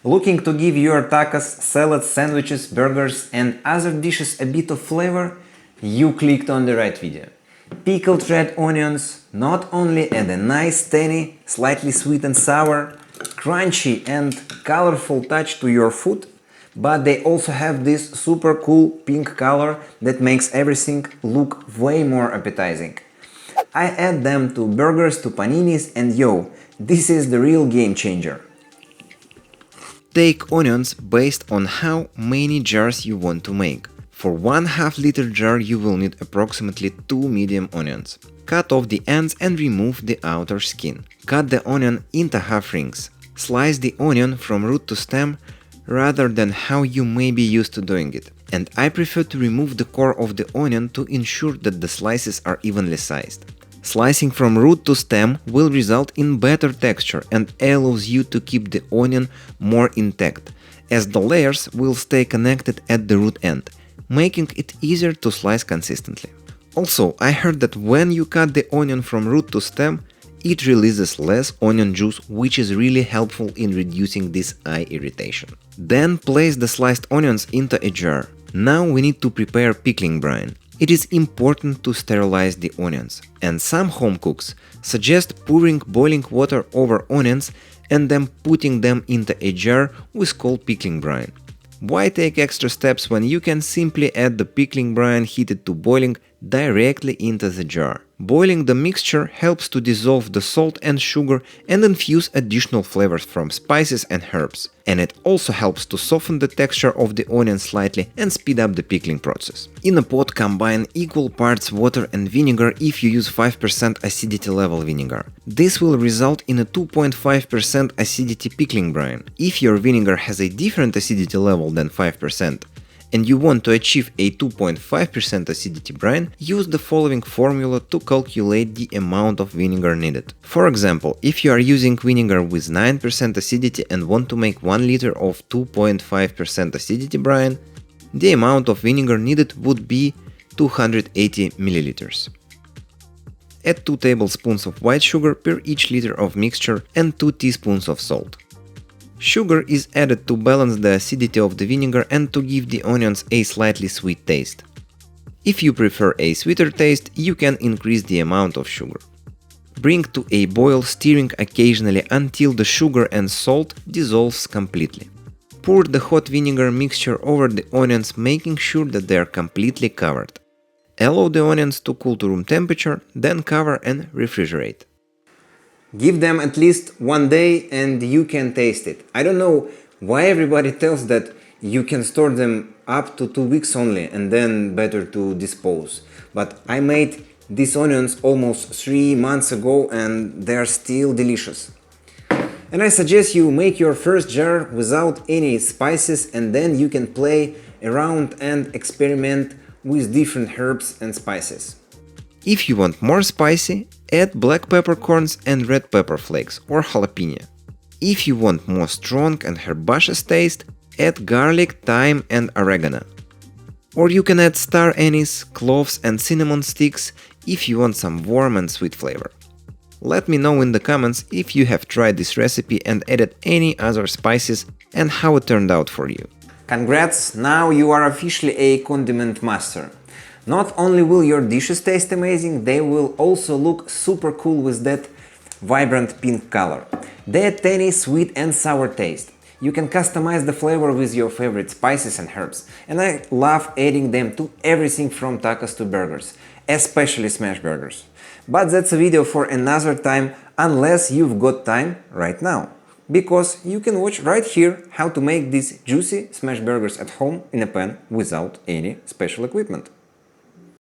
Looking to give your tacos, salads, sandwiches, burgers and other dishes a bit of flavor? You clicked on the right video. Pickled red onions not only add a nice tangy, slightly sweet and sour, crunchy and colorful touch to your food, but they also have this super cool pink color that makes everything look way more appetizing. I add them to burgers, to paninis, and yo, this is the real game changer. Take onions based on how many jars you want to make. For 1/2 liter jar you will need approximately 2 medium onions. Cut off the ends and remove the outer skin. Cut the onion into half rings. Slice the onion from root to stem rather than how you may be used to doing it. And I prefer to remove the core of the onion to ensure that the slices are evenly sized. Slicing from root to stem will result in better texture and allows you to keep the onion more intact, as the layers will stay connected at the root end, making it easier to slice consistently. Also, I heard that when you cut the onion from root to stem, it releases less onion juice, which is really helpful in reducing this eye irritation. Then place the sliced onions into a jar. Now we need to prepare pickling brine. It is important to sterilize the onions, and some home cooks suggest pouring boiling water over onions and then putting them into a jar with cold pickling brine. Why take extra steps when you can simply add the pickling brine heated to boiling directly into the jar? Boiling the mixture helps to dissolve the salt and sugar and infuse additional flavors from spices and herbs. And it also helps to soften the texture of the onion slightly and speed up the pickling process. In a pot, combine equal parts water and vinegar if you use 5% acidity level vinegar. This will result in a 2.5% acidity pickling brine. If your vinegar has a different acidity level than 5%, and you want to achieve a 2.5% acidity brine, use the following formula to calculate the amount of vinegar needed. For example, if you are using vinegar with 9% acidity and want to make 1 liter of 2.5% acidity brine, the amount of vinegar needed would be 280 milliliters. Add 2 tablespoons of white sugar per each liter of mixture and 2 teaspoons of salt. Sugar is added to balance the acidity of the vinegar and to give the onions a slightly sweet taste. If you prefer a sweeter taste, you can increase the amount of sugar. Bring to a boil, stirring occasionally until the sugar and salt dissolves completely. Pour the hot vinegar mixture over the onions, making sure that they are completely covered. Allow the onions to cool to room temperature, then cover and refrigerate. Give them at least 1 day and you can taste it. I don't know why everybody tells that you can store them up to 2 weeks only and then better to dispose. But I made these onions almost 3 months ago and they are still delicious. And I suggest you make your first jar without any spices and then you can play around and experiment with different herbs and spices. If you want more spicy, add black peppercorns and red pepper flakes or jalapeno. If you want more strong and herbaceous taste, add garlic, thyme and oregano. Or you can add star anise, cloves and cinnamon sticks if you want some warm and sweet flavor. Let me know in the comments if you have tried this recipe and added any other spices and how it turned out for you. Congrats, now you are officially a condiment master. Not only will your dishes taste amazing, they will also look super cool with that vibrant pink color. They add tangy, sweet and sour taste. You can customize the flavor with your favorite spices and herbs, and I love adding them to everything from tacos to burgers, especially smash burgers. But that's a video for another time, unless you've got time right now. Because you can watch right here how to make these juicy smash burgers at home in a pan without any special equipment.